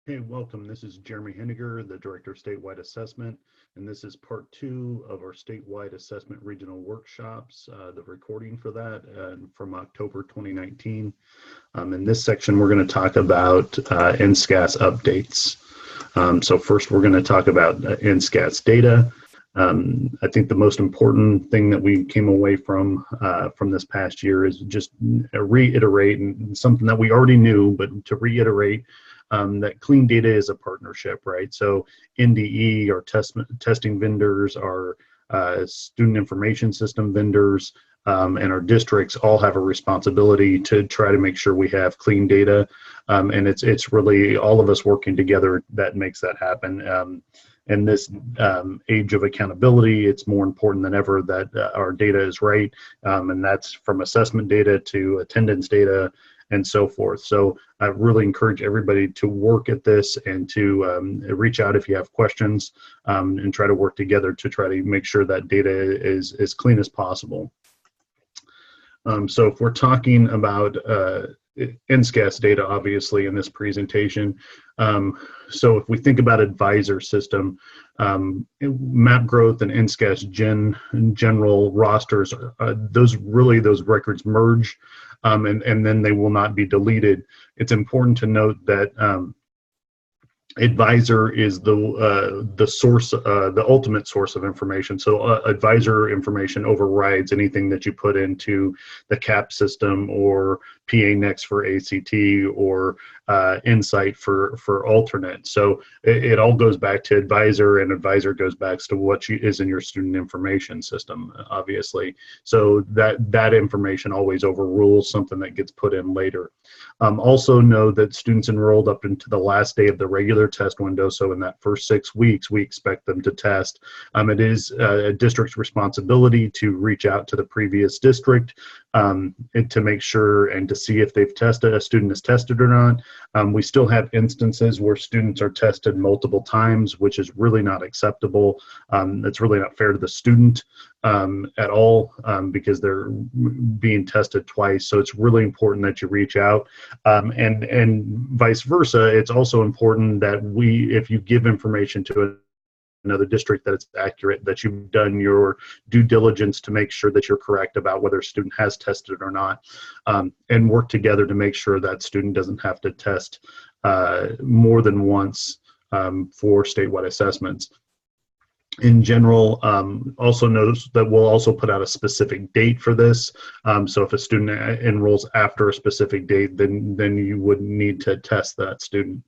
Hey, welcome. This is Jeremy Henniger, the Director of Statewide Assessment, and this is part 2 of our Statewide Assessment Regional Workshops, the recording for that from October 2019. In this section, we're going to talk about NSCAS updates. So first, we're going to talk about NSCAS data. I think the most important thing that we came away from this past year is just reiterate, and something that we already knew, but to reiterate, that clean data is a partnership, right? So NDE, our testing vendors, our student information system vendors, and our districts all have a responsibility to try to make sure we have clean data. And it's really all of us working together that makes that happen. In this age of accountability, it's more important than ever that our data is right. And that's from assessment data to attendance data and so forth. So I really encourage everybody to work at this and to reach out if you have questions, and try to work together to try to make sure that data is as clean as possible. So if we're talking about NSCAS data, obviously, in this presentation, so if we think about advisor system, map growth and NSCAS general rosters, those records merge, and then they will not be deleted. It's important to note that advisor is the source, the ultimate source of information. So advisor information overrides anything that you put into the CAP system or PA Next for ACT or Insight for alternate. So it all goes back to advisor, and advisor goes back to what is in your student information system, obviously. So that information always overrules something that gets put in later. Also know that students enrolled up into the last day of the regular test window, so in that first 6 weeks, we expect them to test. It is a district's responsibility to reach out to the previous district and to make sure and to see if a student is tested or not. We still have instances where students are tested multiple times, which is really not acceptable. It's really not fair to the student at all, because they're being tested twice. So it's really important that you reach out, and vice versa. It's also important that if you give information to another district, that it's accurate, that you've done your due diligence to make sure that you're correct about whether a student has tested or not, and work together to make sure that student doesn't have to test more than once for statewide assessments. In general, also notice that we'll also put out a specific date for this. So if a student enrolls after a specific date, then you would need to test that student.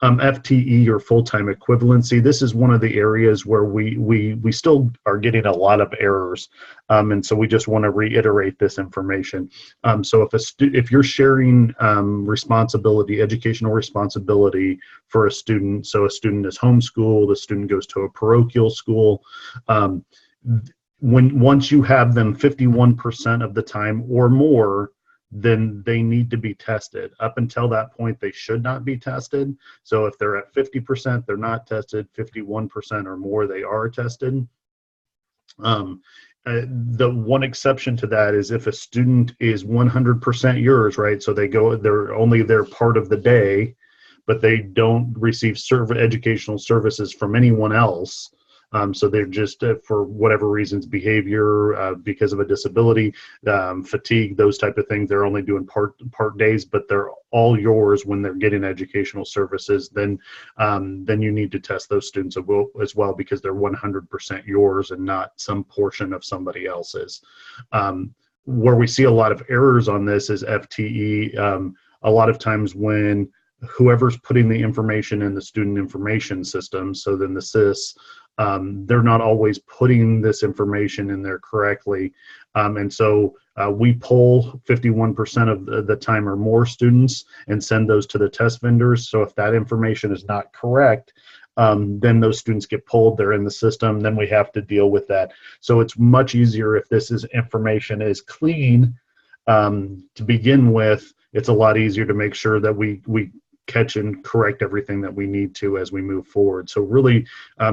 FTE, or full-time equivalency, this is one of the areas where we still are getting a lot of errors, and so we just want to reiterate this information. So if you're sharing educational responsibility for a student, so a student is homeschooled, a student goes to a parochial school, once you have them 51% of the time or more, then they need to be tested. Up until that point, they should not be tested. So if they're at 50%, they're not tested. 51% or more, they are tested. The one exception to that is if a student is 100% yours, right? So they're only there part of the day, but they don't receive educational services from anyone else. So they're just, for whatever reasons, behavior, because of a disability, fatigue, those type of things, they're only doing part days, but they're all yours when they're getting educational services. Then you need to test those students as well, because they're 100% yours and not some portion of somebody else's. Where we see a lot of errors on this is FTE. A lot of times when whoever's putting the information in the student information system, so then the SIS, they're not always putting this information in there correctly. And so we pull 51% of the time or more students and send those to the test vendors. So if that information is not correct, then those students get pulled, they're in the system, then we have to deal with that. So it's much easier if information is clean to begin with. It's a lot easier to make sure that we catch and correct everything that we need to as we move forward. So really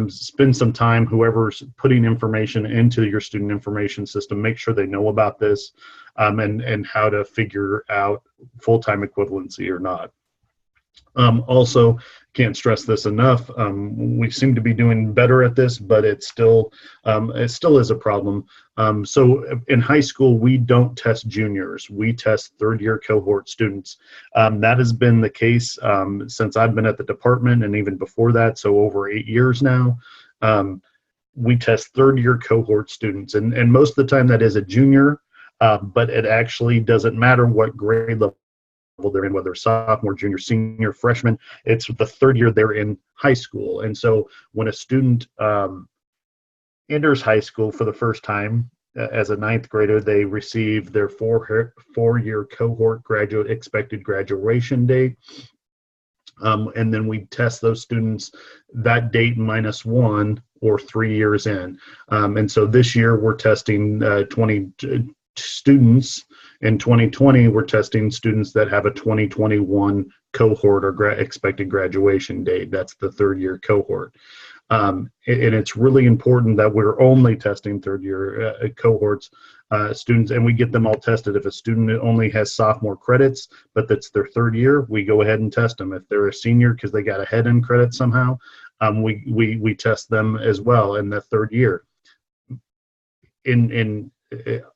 spend some time, whoever's putting information into your student information system, make sure they know about this, and how to figure out full-time equivalency or not. Also, can't stress this enough. We seem to be doing better at this, but it still is a problem. So in high school, we don't test juniors. We test third-year cohort students. That has been the case since I've been at the department, and even before that, so over 8 years now. We test third-year cohort students, and most of the time that is a junior, but it actually doesn't matter what grade level they're in, whether sophomore, junior, senior, freshman. It's the third year they're in high school. And so when a student enters high school for the first time as a ninth grader, they receive their four-year cohort expected graduation date. And then we test those students that date -1 or 3 years in. And so this year we're testing 20 students. In 2020, we're testing students that have a 2021 cohort or expected graduation date. That's the third-year cohort. And it's really important that we're only testing third-year cohorts students, and we get them all tested. If a student only has sophomore credits, but that's their third year, we go ahead and test them. If they're a senior because they got ahead in credits somehow, we test them as well in the third year.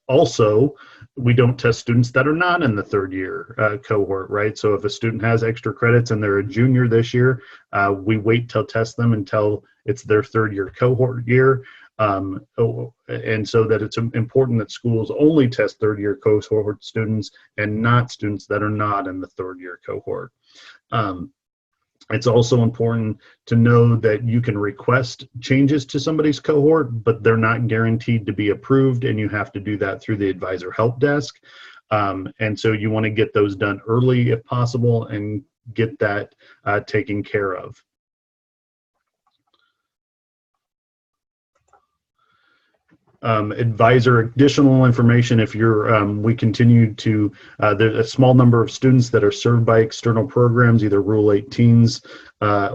Also, we don't test students that are not in the third year cohort, right? So if a student has extra credits and they're a junior this year, we wait till test them until it's their third year cohort year. And so that it's important that schools only test third year cohort students and not students that are not in the third year cohort. It's also important to know that you can request changes to somebody's cohort, but they're not guaranteed to be approved, and you have to do that through the advisor help desk. And so you want to get those done early if possible and get that taken care of. Advisor additional information if you're we continue to there's a small number of students that are served by external programs, either Rule 18s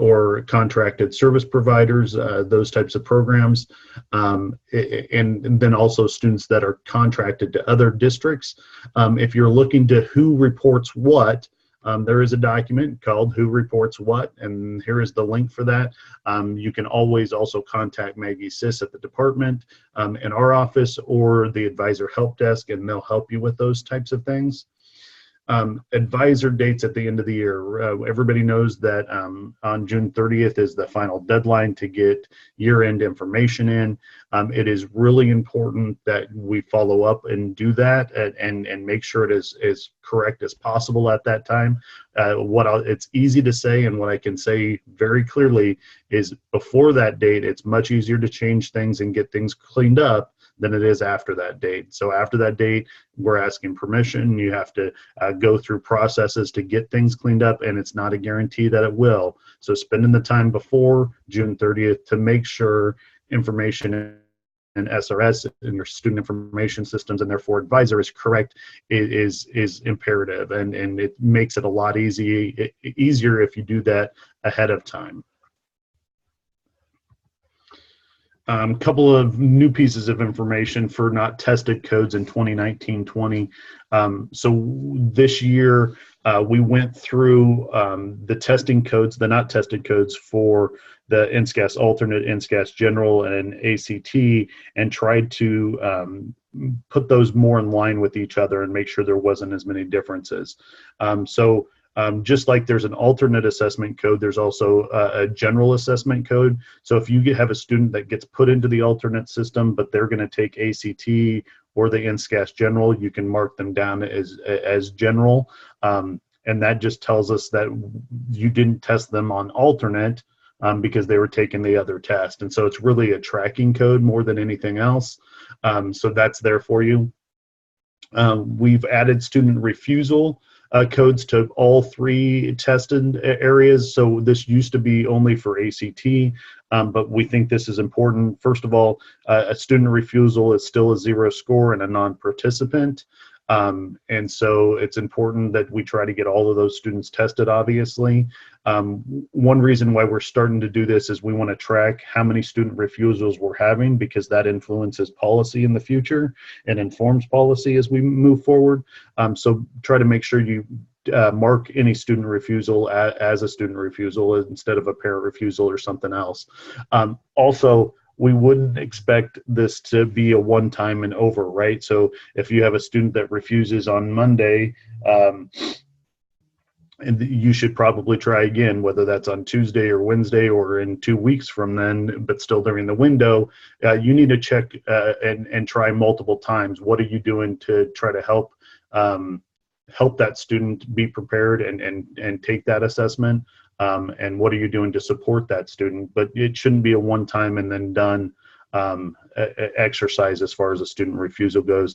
or contracted service providers, those types of programs, and then also students that are contracted to other districts. If you're looking to who reports what, there is a document called Who Reports What, and here is the link for that. You can always also contact Maggie Sis at the department in our office or the advisor help desk, and they'll help you with those types of things. Advisor dates at the end of the year. Everybody knows that on June 30th is the final deadline to get year-end information in. It is really important that we follow up and do that and make sure it is as correct as possible at that time. It's easy to say, and what I can say very clearly is before that date, it's much easier to change things and get things cleaned up than it is after that date. So after that date, we're asking permission. You have to go through processes to get things cleaned up, and it's not a guarantee that it will. So spending the time before June 30th to make sure information in SRS and your student information systems and therefore advisor is correct is imperative, and it makes it a lot easier if you do that ahead of time. Couple of new pieces of information for not tested codes in 2019-20. So this year we went through the testing codes, the not tested codes for the NSCAS alternate, NSCAS general, and ACT, and tried to put those more in line with each other and make sure there wasn't as many differences. Just like there's an alternate assessment code, there's also a general assessment code. So if you have a student that gets put into the alternate system, but they're going to take ACT or the NSCAS general, you can mark them down as general. And that just tells us that you didn't test them on alternate because they were taking the other test. And so it's really a tracking code more than anything else. So that's there for you. We've added student refusal codes to all three tested areas. So this used to be only for ACT, but we think this is important. First of all, a student refusal is still a 0 score and a non-participant. And so it's important that we try to get all of those students tested, obviously. One reason why we're starting to do this is we want to track how many student refusals we're having, because that influences policy in the future and informs policy as we move forward. So try to make sure you mark any student refusal as a student refusal instead of a parent refusal or something else. Also, we wouldn't expect this to be a one-time and over, right? So if you have a student that refuses on Monday, and you should probably try again, whether that's on Tuesday or Wednesday or in 2 weeks from then, but still during the window. You need to check and try multiple times. What are you doing to try to help that student be prepared and take that assessment? And what are you doing to support that student? But it shouldn't be a one-time and then done exercise as far as a student refusal goes.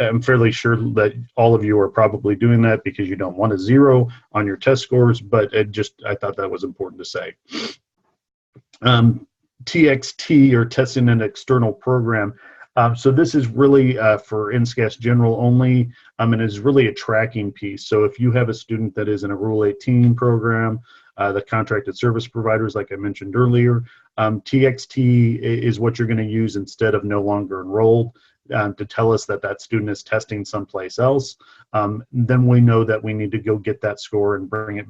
I'm fairly sure that all of you are probably doing that because you don't want a 0 on your test scores, but I thought that was important to say. TXT, or Testing an External Program. So this is really for NSCAS General only, and is really a tracking piece. So if you have a student that is in a Rule 18 program, the contracted service providers, like I mentioned earlier, TXT is what you're going to use instead of no longer enrolled to tell us that that student is testing someplace else. Then we know that we need to go get that score and bring it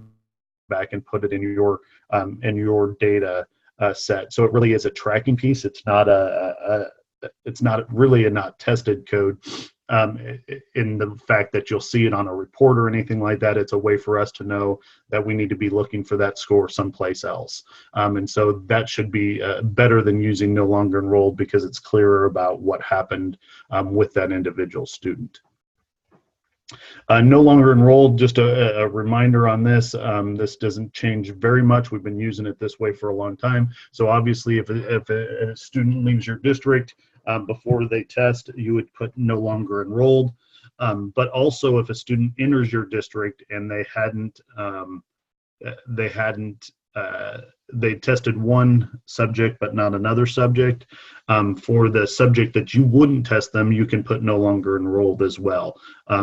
back and put it in your data set. So it really is a tracking piece. It's not really a not tested code in the fact that you'll see it on a report or anything like that. It's a way for us to know that we need to be looking for that score someplace else. And so that should be better than using no longer enrolled, because it's clearer about what happened with that individual student. No longer enrolled, just a reminder on this. This doesn't change very much. We've been using it this way for a long time. So obviously, if a student leaves your district before they test, you would put no longer enrolled. But also, if a student enters your district and they tested one subject but not another subject, for the subject that you wouldn't test them, you can put no longer enrolled as well.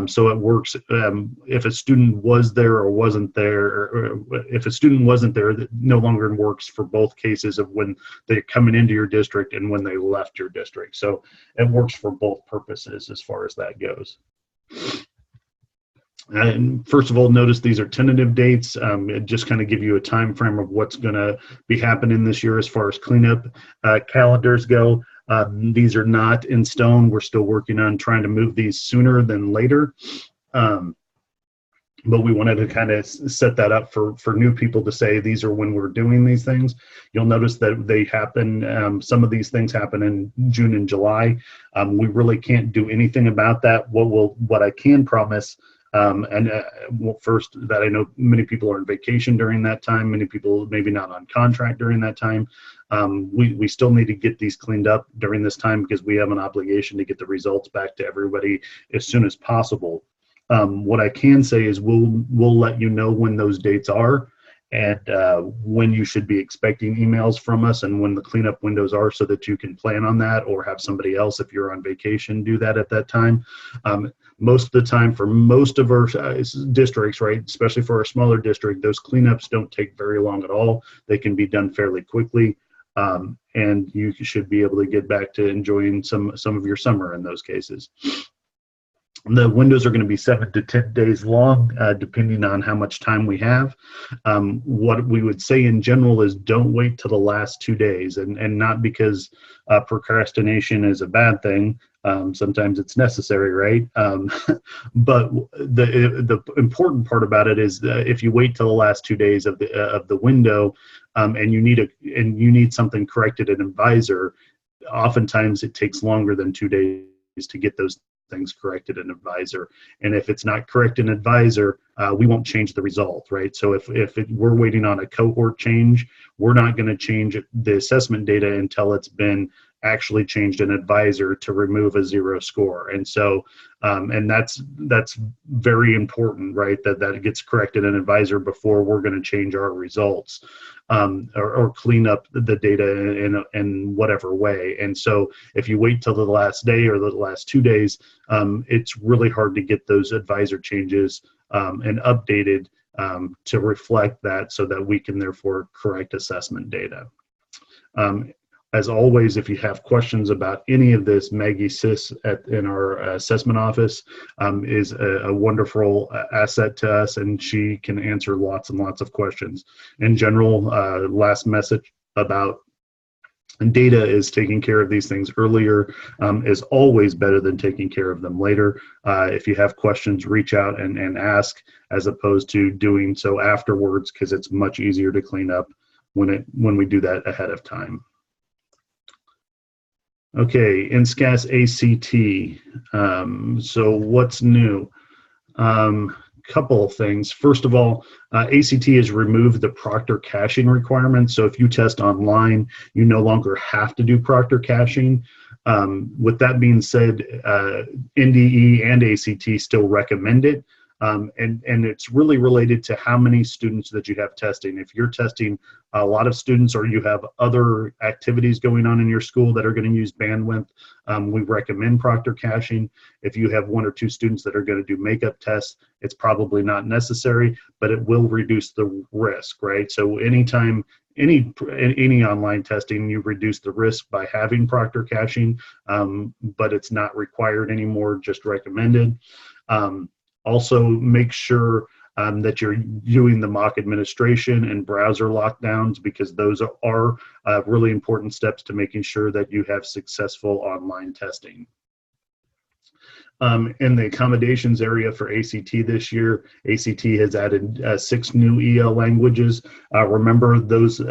So it works if a student was there or wasn't there, or if a student wasn't there, that no longer works for both cases of when they're coming into your district and when they left your district. So it works for both purposes as far as that goes. And first of all, notice these are tentative dates. It just kind of give you a time frame of what's going to be happening this year as far as cleanup calendars go. These are not in stone. We're still working on trying to move these sooner than later. But we wanted to kind of set that up for new people to say these are when we're doing these things. You'll notice that they happen, some of these things happen in June and July. We really can't do anything about that. What I can promise, well, first, that I know many people are on vacation during that time. Many people maybe not on contract during that time. We still need to get these cleaned up during this time because we have an obligation to get the results back to everybody as soon as possible. What I can say is we'll let you know when those dates are, and when you should be expecting emails from us, and when the cleanup windows are, so that you can plan on that or have somebody else, if you're on vacation, do that at that time. Most of the time, for most of our districts, right, especially for our smaller district, those cleanups don't take very long at all. They can be done fairly quickly, and you should be able to get back to enjoying some of your summer in those cases. The windows are going to be 7 to 10 days long, depending on how much time we have. What we would say in general is don't wait till the last 2 days, and not because procrastination is a bad thing. Sometimes it's necessary, right? But the important part about it is that if you wait till the last 2 days of the window, and you need something corrected in Advisor, oftentimes it takes longer than 2 days to get those things corrected in Advisor. And if it's not correct in Advisor, we won't change the result, right? So if we're waiting on a cohort change, we're not going to change the assessment data until it's been actually changed in Advisor to remove a 0 score. And so, and that's very important, right? That gets corrected in Advisor before we're going to change our results, or clean up the data in whatever way. And so if you wait till the last day or the last 2 days, it's really hard to get those Advisor changes and updated to reflect that, so that we can therefore correct assessment data. As always, if you have questions about any of this, Maggie Sis in our assessment office is a wonderful asset to us, and she can answer lots and lots of questions. In general, last message about data is taking care of these things earlier is always better than taking care of them later. If you have questions, reach out and ask, as opposed to doing so afterwards, because it's much easier to clean up when we do that ahead of time. Okay, NSCAS ACT. So what's new? Couple of things. First of all, ACT has removed the proctor caching requirement. So if you test online, you no longer have to do proctor caching. With that being said, NDE and ACT still recommend it. And it's really related to how many students that you have testing. If you're testing a lot of students, or you have other activities going on in your school that are going to use bandwidth, we recommend proctor caching. If you have 1 or 2 students that are going to do makeup tests, it's probably not necessary, but it will reduce the risk, right? So anytime any online testing, you reduce the risk by having proctor caching, but it's not required anymore, just recommended. Also, make sure that you're doing the mock administration and browser lockdowns, because those are really important steps to making sure that you have successful online testing. In the accommodations area for ACT this year, ACT has added 6 new EL languages. Remember, those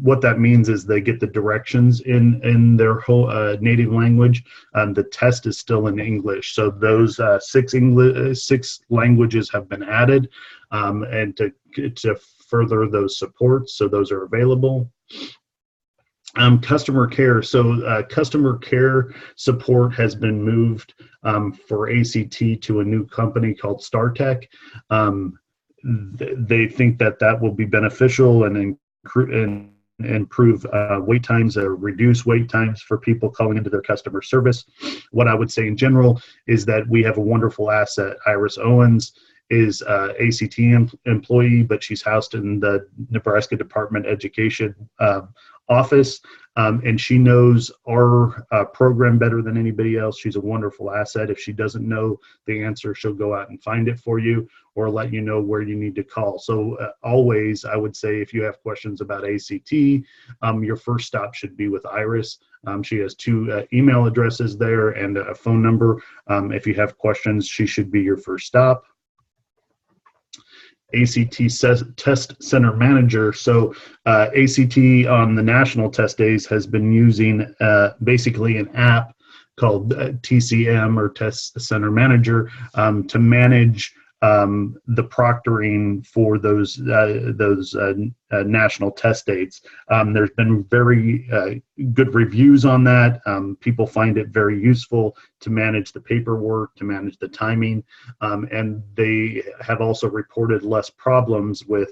what that means is they get the directions in their whole native language. The test is still in English, so those 6 languages have been added, and to further those supports, so those are available. Customer care. So customer care support has been moved for ACT to a new company called StarTech. They think that will be beneficial and improve wait times, reduce wait times for people calling into their customer service. What I would say in general is that we have a wonderful asset. Iris Owens is ACT employee, but she's housed in the Nebraska Department of Education office, and she knows our program better than anybody else. She's a wonderful asset. If she doesn't know the answer, she'll go out and find it for you, or let you know where you need to call. So always, I would say, if you have questions about ACT, your first stop should be with Iris. She has 2 email addresses there and a phone number. If you have questions, she should be your first stop. ACT Test Center Manager. So ACT on the national test days has been using basically an app called TCM, or Test Center Manager, to manage the proctoring for those national test dates. There's been very good reviews on that. People find it very useful to manage the paperwork, to manage the timing, and they have also reported less problems with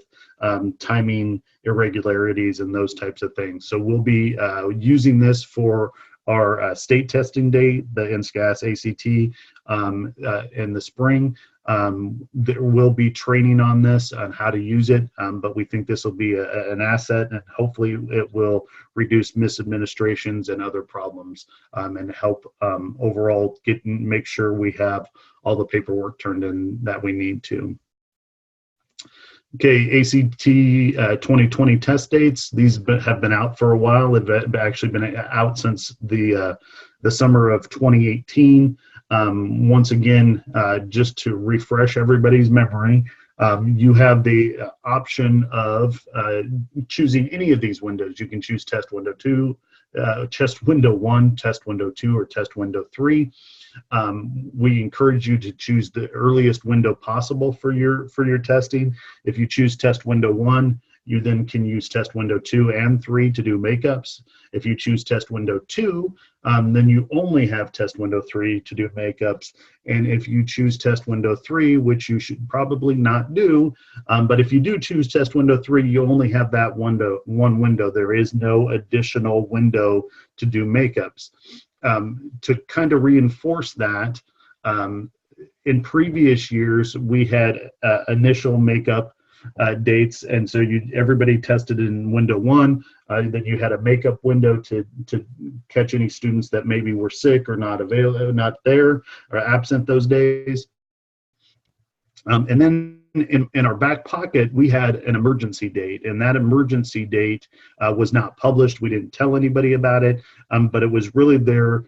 timing irregularities and those types of things. So we'll be using this for our state testing date, the NSCAS ACT, in the spring. There will be training on this, on how to use it, but we think this will be an asset, and hopefully it will reduce misadministrations and other problems, and help overall make sure we have all the paperwork turned in that we need to. Okay, ACT 2020 test dates. These have been out for a while. They've actually been out since the summer of 2018. Once again, just to refresh everybody's memory, you have the option of choosing any of these windows. You can choose test window 2, test window 1, test window 2, or test window 3. We encourage you to choose the earliest window possible for your testing. If you choose test window 1, you then can use test window 2 and 3 to do makeups. If you choose test window 2, then you only have test window 3 to do makeups. And if you choose test window 3, which you should probably not do, but if you do choose test window 3, you only have that one window. There is no additional window to do makeups. To kind of reinforce that, in previous years, we had initial makeup dates, and so everybody tested in window 1. Then you had a makeup window to catch any students that maybe were sick or not there or absent those days. And then in our back pocket, we had an emergency date, and that emergency date was not published. We didn't tell anybody about it, but it was really there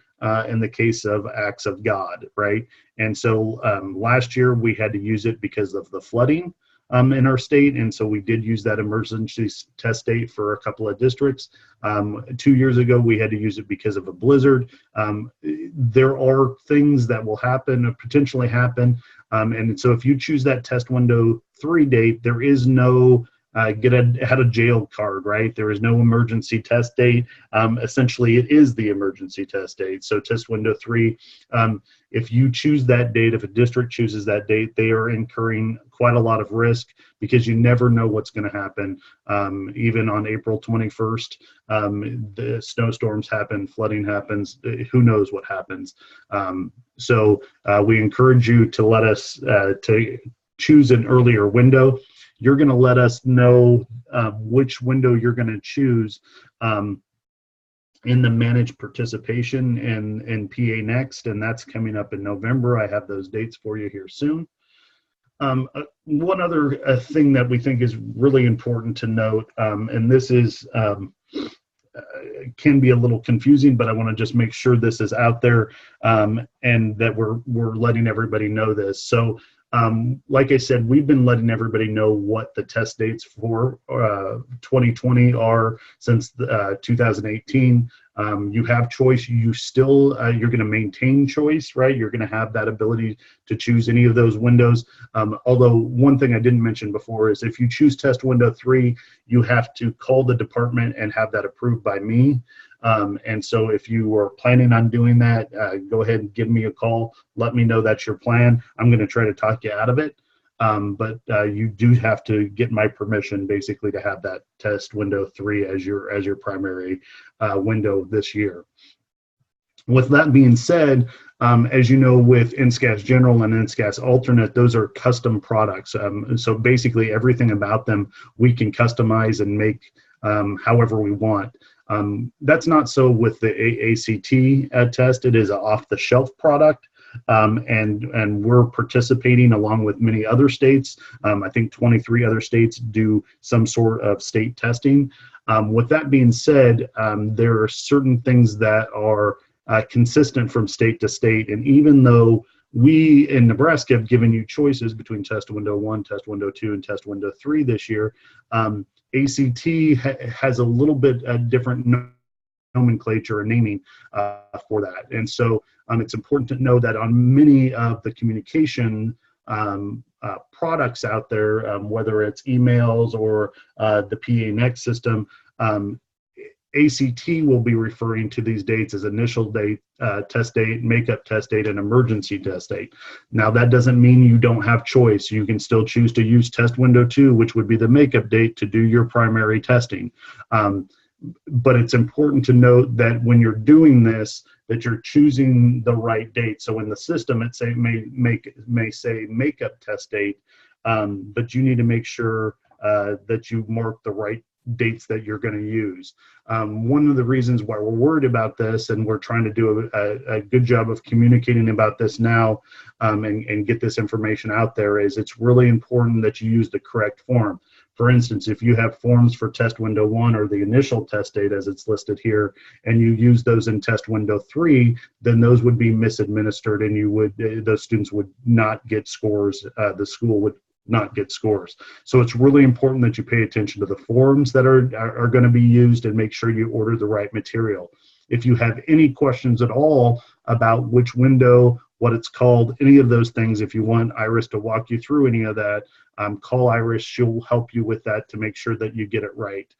in the case of acts of God, right? And so last year we had to use it because of the flooding in our state, and so we did use that emergency test date for a couple of districts. 2 years ago, we had to use it because of a blizzard. There are things that will happen or potentially happen, and so if you choose that test window 3 date, there is no get out of jail card, right? There is no emergency test date. Essentially, it is the emergency test date. So test window 3, if you choose that date, if a district chooses that date, they are incurring quite a lot of risk because you never know what's going to happen. Even on April 21st, the snowstorms happen, flooding happens, who knows what happens. So we encourage you to let us to choose an earlier window. You're going to let us know which window you're going to choose in the managed participation in PA Next, and that's coming up in November. I have those dates for you here soon. One other thing that we think is really important to note, and this is can be a little confusing, but I want to just make sure this is out there and that we're letting everybody know this. So like I said, we've been letting everybody know what the test dates for 2020 are since 2018. You have choice. You still, you're going to maintain choice, right? You're going to have that ability to choose any of those windows. Although one thing I didn't mention before is if you choose test window 3, you have to call the department and have that approved by me. And so if you are planning on doing that, go ahead and give me a call. Let me know that's your plan. I'm going to try to talk you out of it. But you do have to get my permission basically to have that test window 3 as your primary window this year. With that being said, as you know, with NSCAS General and NSCAS Alternate, those are custom products. So basically everything about them we can customize and make however we want. That's not so with the ACT test. It is an off-the-shelf product, and we're participating along with many other states. I think 23 other states do some sort of state testing. With that being said, there are certain things that are consistent from state to state, and even though we in Nebraska have given you choices between test window 1, test window 2, and test window 3 this year, ACT has a little bit different nomenclature and naming for that. And so it's important to know that on many of the communication products out there, whether it's emails or the PA Next system, ACT will be referring to these dates as initial date, test date, makeup test date, and emergency test date. Now, that doesn't mean you don't have choice. You can still choose to use test window 2, which would be the makeup date, to do your primary testing. But it's important to note that when you're doing this, that you're choosing the right date. So in the system, it may say makeup test date, but you need to make sure that you mark the right dates that you're going to use. One of the reasons why we're worried about this, and we're trying to do a good job of communicating about this now and get this information out there, is it's really important that you use the correct form. For instance, if you have forms for test window 1 or the initial test date as it's listed here, and you use those in test window 3, then those would be misadministered, and those students would not get scores. The school would not get scores. So it's really important that you pay attention to the forms that are going to be used and make sure you order the right material. If you have any questions at all about which window, what it's called, any of those things, if you want Iris to walk you through any of that, call Iris. She'll help you with that to make sure that you get it right.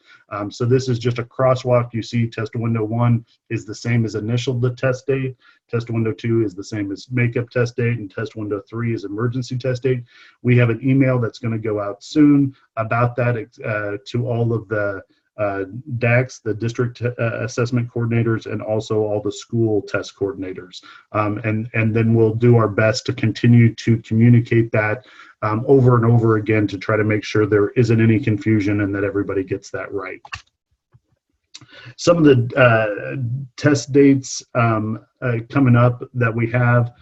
So this is just a crosswalk. You see test window 1 is the same as initial test date. Test window 2 is the same as makeup test date, and test window 3 is emergency test date. We have an email that's going to go out soon about that to all of the DACs, the district assessment coordinators, and also all the school test coordinators. And then we'll do our best to continue to communicate that over and over again to try to make sure there isn't any confusion and that everybody gets that right. Some of the test dates coming up that we have,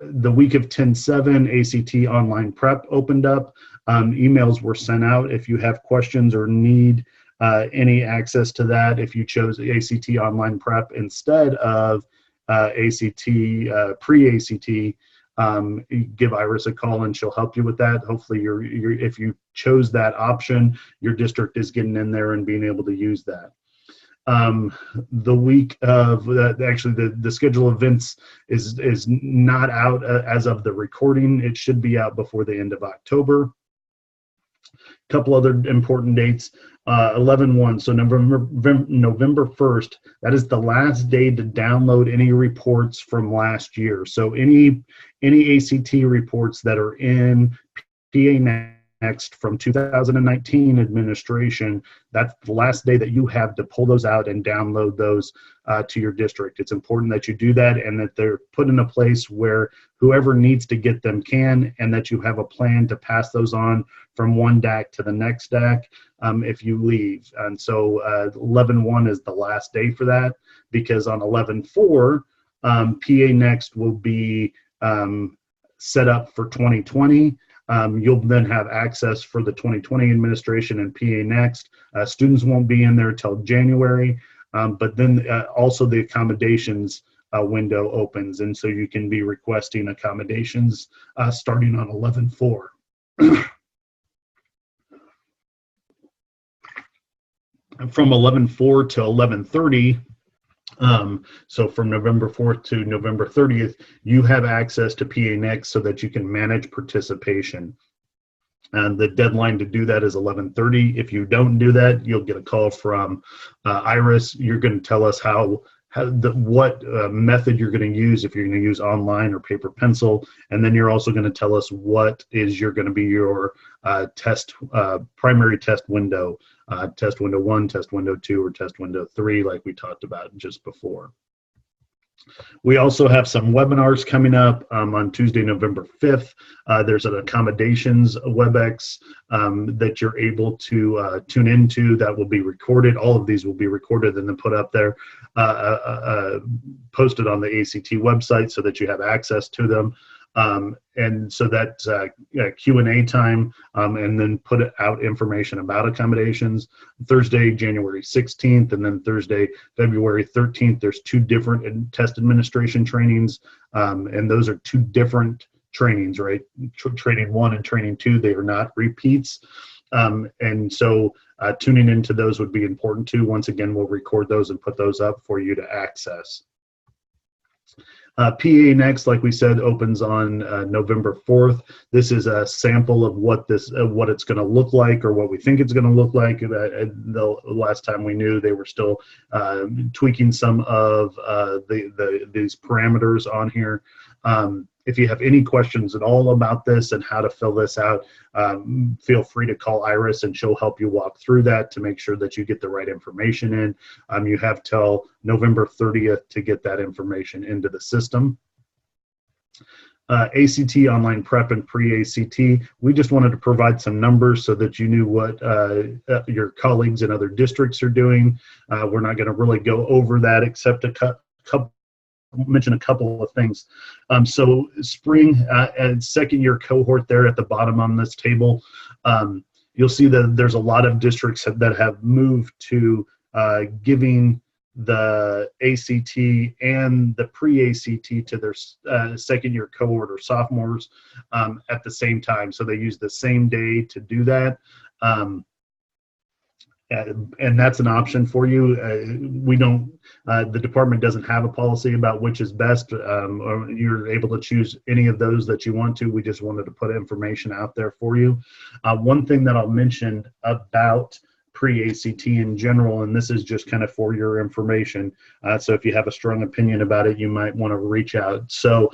the week of 10/7, ACT online prep opened up. Emails were sent out. If you have questions or need any access to that, if you chose ACT online prep instead of ACT, pre-ACT, give Iris a call and she'll help you with that. Hopefully if you chose that option, your district is getting in there and being able to use that. The week of actually the schedule of events is not out as of the recording. It should be out before the end of October. A couple other important dates. 11/1, so November 1st, that is the last day to download any reports from last year. So any ACT reports that are in PA Next from 2019 administration, that's the last day that you have to pull those out and download those to your district. It's important that you do that and that they're put in a place where whoever needs to get them can, and that you have a plan to pass those on from one DAC to the next DAC if you leave. And so 11/1 is the last day for that, because on 11/4, PA Next will be set up for 2020. You'll then have access for the 2020 administration and PA Next. Students won't be in there till January, but then also the accommodations window opens, and so you can be requesting accommodations starting on 11/4. From 11/4 to 11/30, so from November 4th to November 30th, you have access to PA Next so that you can manage participation. And the deadline to do that is 11/30. If you don't do that, you'll get a call from Iris. You're going to tell us what method you're going to use, if you're going to use online or paper pencil, and then you're also going to tell us what is going to be your primary test window. Test window 1, test window 2, or test window 3, like we talked about just before. We also have some webinars coming up on Tuesday, November 5th. There's an accommodations WebEx that you're able to tune into that will be recorded. All of these will be recorded and then put up there, posted on the ACT website so that you have access to them. And so that's Q&A time, and then put out information about accommodations. Thursday, January 16th, and then Thursday, February 13th, there's 2 different test administration trainings, and those are 2 different trainings, right? Training 1 and training 2, they are not repeats. And so tuning into those would be important too. Once again, we'll record those and put those up for you to access. PA Next, like we said, opens on November 4th. This is a sample of what it's going to look like, or what we think it's going to look like. The last time we knew, they were still tweaking some of these parameters on here. If you have any questions at all about this and how to fill this out, feel free to call Iris and she'll help you walk through that to make sure that you get the right information in. You have till November 30th to get that information into the system. ACT online prep and pre-ACT, we just wanted to provide some numbers so that you knew what your colleagues in other districts are doing. We're not going to really go over that except mention a couple of things. So spring and second year cohort there at the bottom on this table, you'll see that there's a lot of districts that have moved to giving the ACT and the pre-ACT to their second year cohort or sophomores at the same time. So they use the same day to do that. And that's an option for you. We don't, the department doesn't have a policy about which is best, or you're able to choose any of those that you want to. We just wanted to put information out there for you. One thing that I'll mention about pre-ACT in general, and this is just kind of for your information, so if you have a strong opinion about it, you might want to reach out. So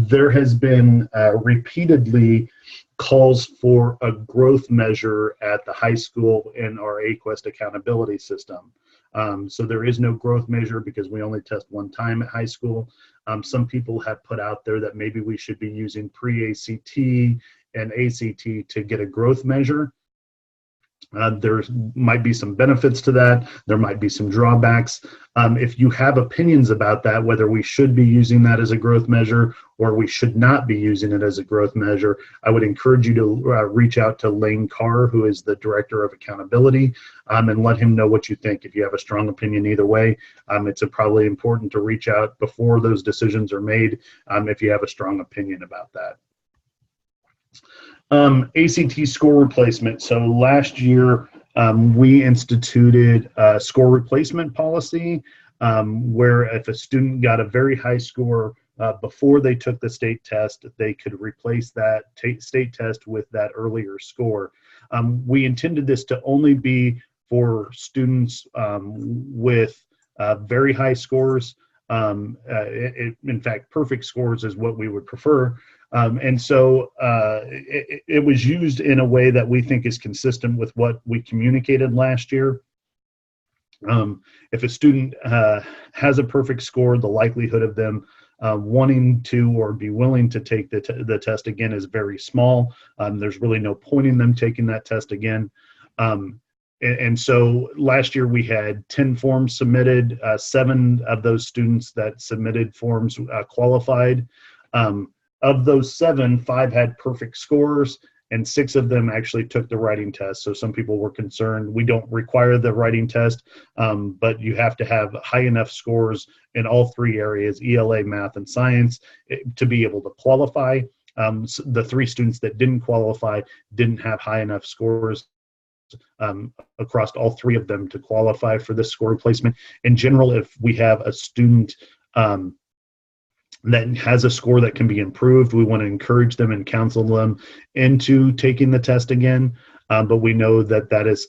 there has been repeatedly calls for a growth measure at the high school in our AQuest accountability system. So there is no growth measure because we only test one time at high school. Some people have put out there that maybe we should be using pre-ACT and ACT to get a growth measure. There might be some benefits to that. There might be some drawbacks. If you have opinions about that, whether we should be using that as a growth measure or we should not be using it as a growth measure, I would encourage you to reach out to Lane Carr, who is the Director of Accountability, and let him know what you think. If you have a strong opinion either way, it's probably important to reach out before those decisions are made if you have a strong opinion about that. ACT score replacement. So last year, we instituted a score replacement policy where if a student got a very high score before they took the state test, they could replace that state test with that earlier score. We intended this to only be for students with very high scores. In fact, perfect scores is what we would prefer. And so it was used in a way that we think is consistent with what we communicated last year. If a student has a perfect score, the likelihood of them wanting to or be willing to take the test again is very small. There's really no point in them taking that test again. And so last year we had 10 forms submitted. 7 of those students that submitted forms qualified. Of those 7, 5 had perfect scores, and 6 of them actually took the writing test. So some people were concerned. We don't require the writing test, but you have to have high enough scores in all 3 areas, ELA, math, and science, to be able to qualify. The 3 students that didn't qualify didn't have high enough scores across all 3 of them to qualify for this score replacement. In general, if we have a student that has a score that can be improved, we want to encourage them and counsel them into taking the test again. But we know that that is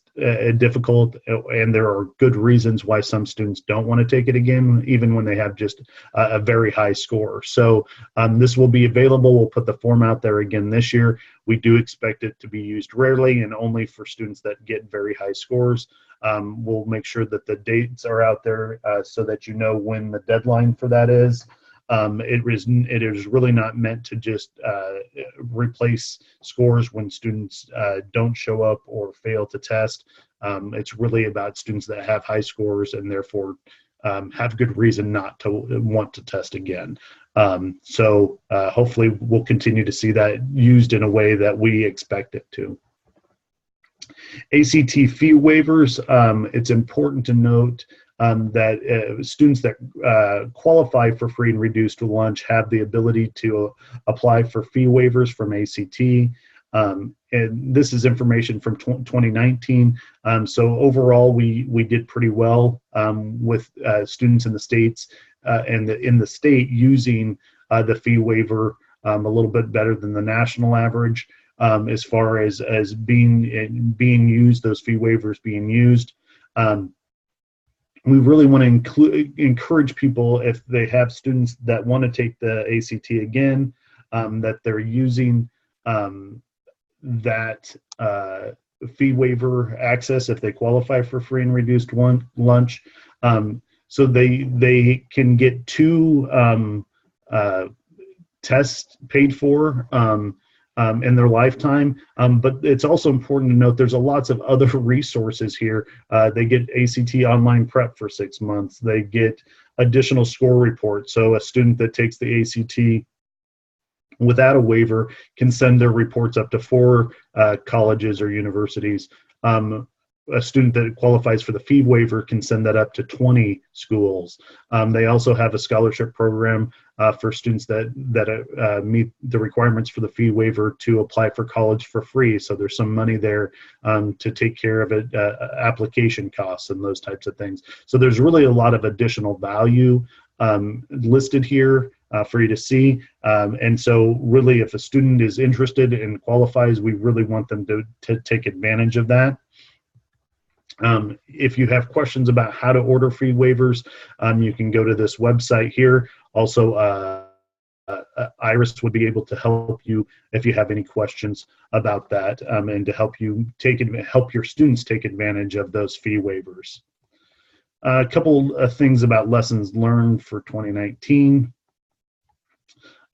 difficult, and there are good reasons why some students don't want to take it again, even when they have just a very high score. So this will be available. We'll put the form out there again this year. We do expect it to be used rarely and only for students that get very high scores. We'll make sure that the dates are out there so that you know when the deadline for that is. It is really not meant to just replace scores when students don't show up or fail to test. It's really about students that have high scores and therefore have good reason not to want to test again. So hopefully we'll continue to see that used in a way that we expect it to. ACT fee waivers, it's important to note that students that qualify for free and reduced lunch have the ability to apply for fee waivers from ACT. And this is information from 2019. So overall, we did pretty well with students in the states and in the state using the fee waiver a little bit better than the national average as far as being used, those fee waivers being used. We really want to encourage people, if they have students that want to take the ACT again, that they're using that fee waiver access if they qualify for free and reduced lunch. So they can get 2 tests paid for in their lifetime. But it's also important to note there's lots of other resources here. They get ACT online prep for 6 months. They get additional score reports. So a student that takes the ACT without a waiver can send their reports up to 4 colleges or universities. A student that qualifies for the fee waiver can send that up to 20 schools. They also have a scholarship program for students that meet the requirements for the fee waiver to apply for college for free. So there's some money there to take care of it, application costs and those types of things. So there's really a lot of additional value listed here for you to see. And so really, if a student is interested and qualifies, we really want them to take advantage of that. If you have questions about how to order fee waivers, you can go to this website here. Also, Iris would be able to help you if you have any questions about that, and to help your students take advantage of those fee waivers. A couple of things about lessons learned for 2019.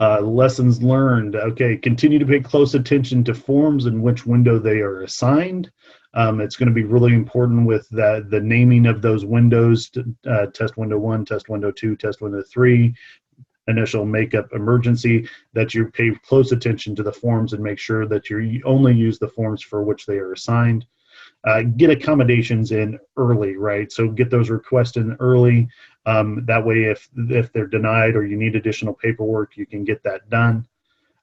Lessons learned. Okay, continue to pay close attention to forms and which window they are assigned. It's going to be really important with the naming of those windows, test window 1, test window 2, test window 3, initial makeup emergency, that you pay close attention to the forms and make sure that you only use the forms for which they are assigned. Get accommodations in early, right? So get those requests in early. That way, if they're denied or you need additional paperwork, you can get that done.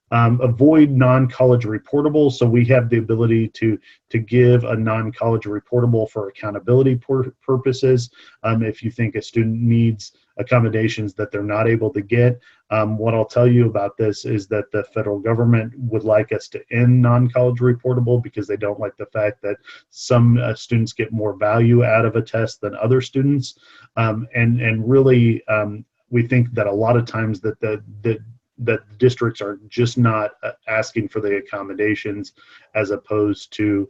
Avoid non-college reportable. So we have the ability to give a non-college reportable for accountability purposes. If you think a student needs accommodations that they're not able to get, what I'll tell you about this is that the federal government would like us to end non-college reportable because they don't like the fact that some students get more value out of a test than other students. And really, we think that a lot of times that districts are just not asking for the accommodations, as opposed to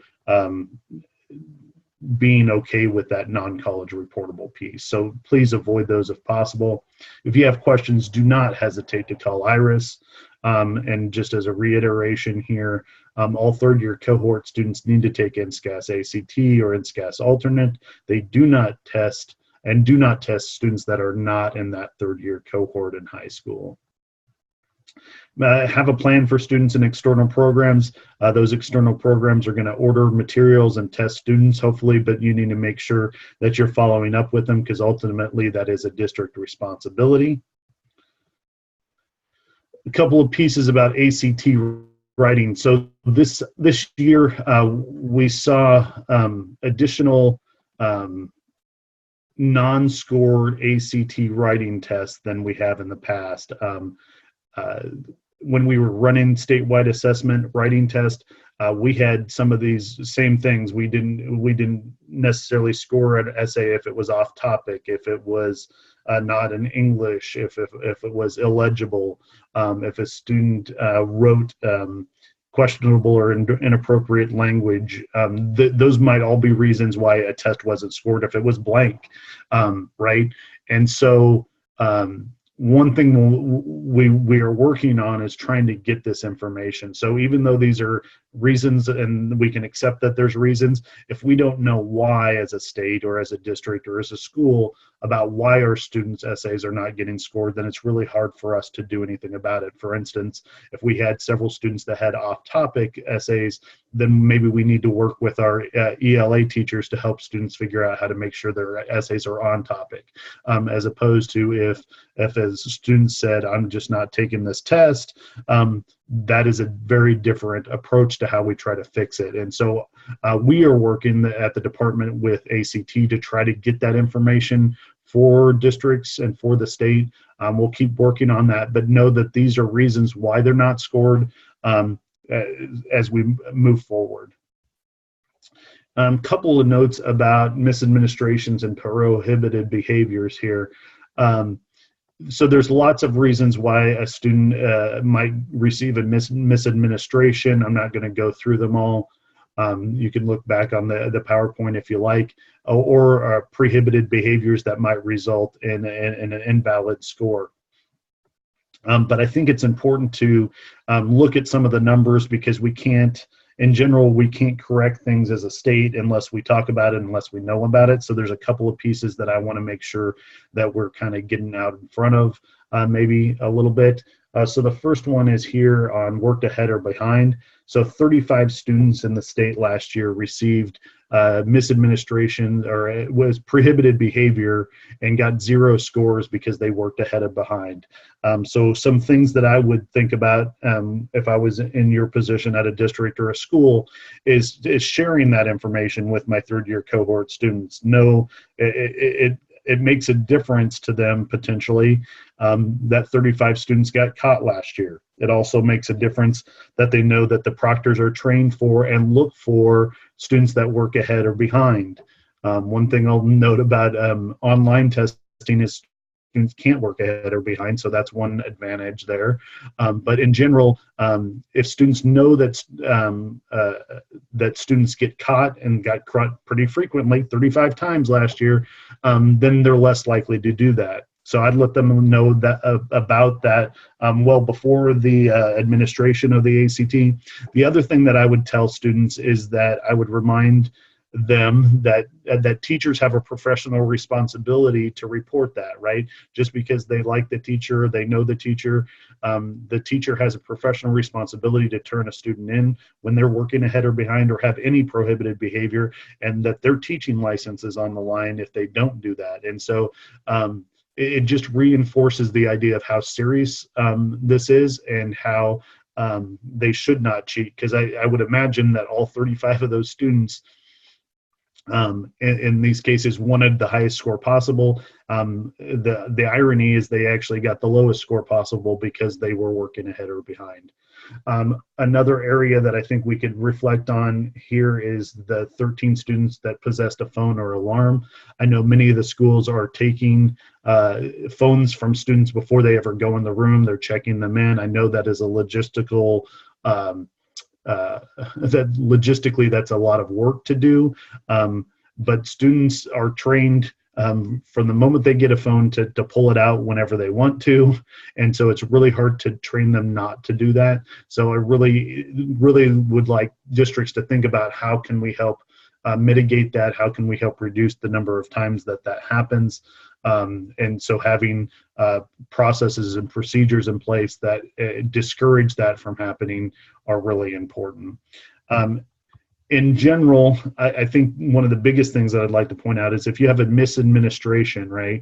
being okay with that non-college reportable piece. So please avoid those if possible. If you have questions, do not hesitate to call Iris. And just as a reiteration here, all third-year cohort students need to take NSCAS ACT or NSCAS alternate. They do not test students that are not in that third-year cohort in high school. Have a plan for students in external programs. Those external programs are going to order materials and test students, hopefully, but you need to make sure that you're following up with them, because ultimately that is a district responsibility. A couple of pieces about ACT writing. So this year we saw additional non-scored ACT writing tests than we have in the past. When we were running statewide assessment writing test, we had some of these same things. We didn't necessarily score an essay if it was off topic, if it was not in English, if it was illegible, if a student wrote questionable or inappropriate language. Those might all be reasons why a test wasn't scored if it was blank, right? And so one thing we are working on is trying to get this information. So even though these are reasons and we can accept that there's reasons, if we don't know why as a state or as a district or as a school about why our students' essays are not getting scored, then it's really hard for us to do anything about it. For instance, if we had several students that had off-topic essays, then maybe we need to work with our ELA teachers to help students figure out how to make sure their essays are on topic, as opposed to if as students said, I'm just not taking this test, that is a very different approach to how we try to fix it. And so we are working at the department with ACT to try to get that information for districts and for the state. We'll keep working on that, but know that these are reasons why they're not scored as we move forward. Couple of notes about misadministrations and prohibited behaviors here. So there's lots of reasons why a student might receive a misadministration. I'm not going to go through them all. You can look back on the PowerPoint if you like, or prohibited behaviors that might result in an invalid score. But I think it's important to look at some of the numbers, because we can't, in general, we can't correct things as a state unless we talk about it, unless we know about it. So there's a couple of pieces that I want to make sure that we're kind of getting out in front of maybe a little bit. So the first one is here on worked ahead or behind. So 35 students in the state last year received misadministration, or it was prohibited behavior, and got 0 scores because they worked ahead or behind. So some things that I would think about if I was in your position at a district or a school is sharing that information with my third-year cohort students. No, it makes a difference to them potentially that 35 students got caught last year. It also makes a difference that they know that the proctors are trained for and look for students that work ahead or behind. One thing I'll note about online testing is students can't work ahead or behind, so that's one advantage there. But in general, if students know that that students get caught and got caught pretty frequently, 35 times last year, then they're less likely to do that. So I'd let them know that about that well before the administration of the ACT. The other thing that I would tell students is that I would remind them that teachers have a professional responsibility to report that, right? Just because they like the teacher, they know the teacher has a professional responsibility to turn a student in when they're working ahead or behind or have any prohibited behavior, and that their teaching license is on the line if they don't do that. And so it just reinforces the idea of how serious this is and how they should not cheat, because I would imagine that all 35 of those students in these cases wanted the highest score possible. The irony is they actually got the lowest score possible because they were working ahead or behind. Another area that I think we could reflect on here is the 13 students that possessed a phone or alarm. I know many of the schools are taking phones from students before they ever go in the room. They're checking them in. I know that is a logistical that logistically that's a lot of work to do, but students are trained from the moment they get a phone to pull it out whenever they want to, and so it's really hard to train them not to do that. So I really would like districts to think about how can we help mitigate that, how can we help reduce the number of times that happens. And so having processes and procedures in place that discourage that from happening are really important. In general, I think one of the biggest things that I'd like to point out is if you have a misadministration, right,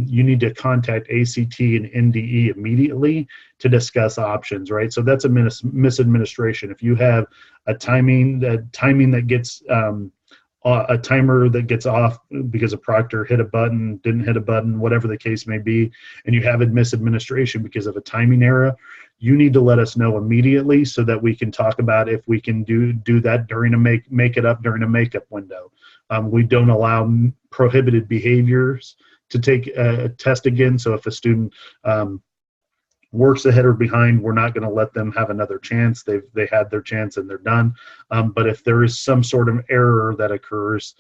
you need to contact ACT and NDE immediately to discuss options, right? So that's a misadministration. If you have a timing that gets a timer that gets off because a proctor hit a button, didn't hit a button, whatever the case may be, and you have a misadministration because of a timing error, you need to let us know immediately so that we can talk about if we can do that during a make it up during a makeup window. We don't allow prohibited behaviors to take a test again. So if a student works ahead or behind, we're not going to let them have another chance. They had their chance and they're done. But if there is some sort of error that occurs,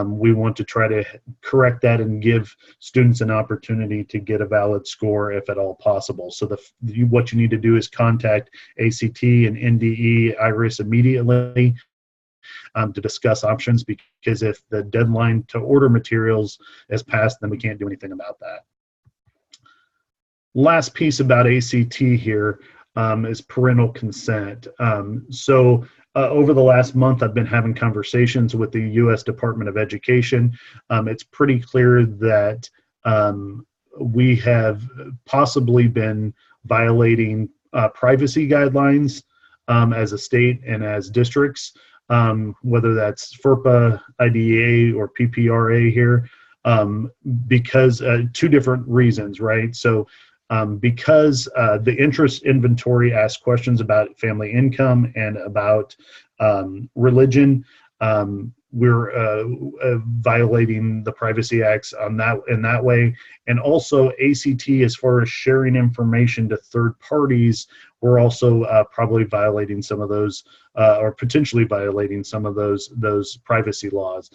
we want to try to correct that and give students an opportunity to get a valid score if at all possible. So what you need to do is contact ACT and NDE IRIS immediately to discuss options, because if the deadline to order materials has passed, then we can't do anything about that. Last piece about ACT here is parental consent. Over the last month, I've been having conversations with the U.S. Department of Education. It's pretty clear that we have possibly been violating privacy guidelines as a state and as districts, whether that's FERPA, IDEA, or PPRA here, because two different reasons, right? So because the interest inventory asks questions about family income and about religion, we're violating the Privacy Acts in that way. And also ACT, as far as sharing information to third parties, we're also probably violating some of those or potentially violating some of those privacy laws.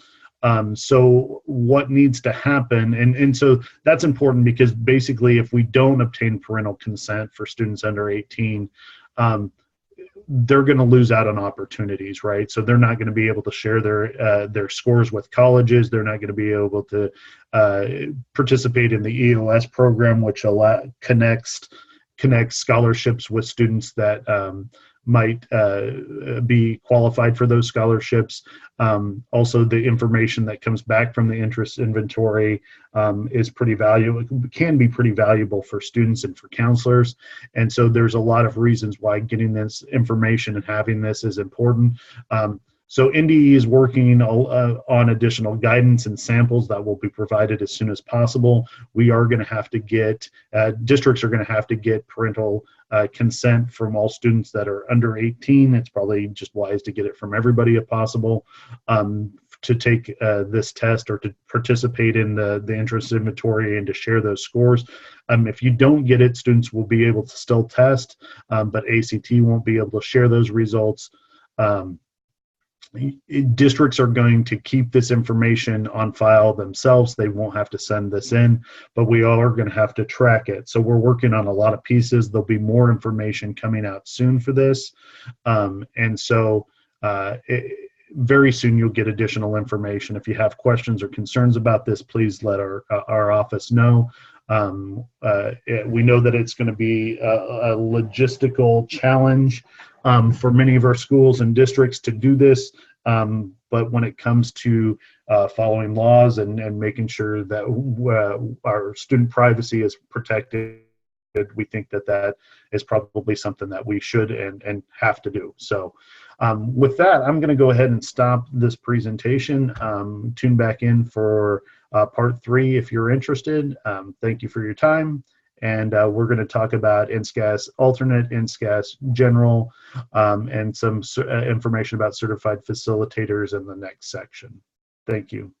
So what needs to happen, and so that's important, because basically if we don't obtain parental consent for students under 18, they're going to lose out on opportunities, right? So they're not going to be able to share their scores with colleges. They're not going to be able to participate in the EOS program, which connects scholarships with students that might be qualified for those scholarships. Also, the information that comes back from the interest inventory is pretty valuable, can be pretty valuable for students and for counselors. And so there's a lot of reasons why getting this information and having this is important. So NDE is working on additional guidance and samples that will be provided as soon as possible. We are going to have to get, districts are going to have to get parental consent from all students that are under 18. It's probably just wise to get it from everybody if possible. to take this test or to participate in the interest inventory and to share those scores. If you don't get it, students will be able to still test, but ACT won't be able to share those results. Districts are going to keep this information on file themselves. They won't have to send this in, but we are going to have to track it. So we're working on a lot of pieces. There'll be more information coming out soon for this. And so very soon you'll get additional information. If you have questions or concerns about this, please let our office know. We know that it's going to be a logistical challenge for many of our schools and districts to do this, but when it comes to following laws and making sure that our student privacy is protected, we think that that is probably something that we should and have to do. So with that, I'm going to go ahead and stop this presentation. Tune back in for part 3 if you're interested. Thank you for your time. And we're going to talk about NSCAS alternate, NSCAS general, and some information about certified facilitators in the next section. Thank you.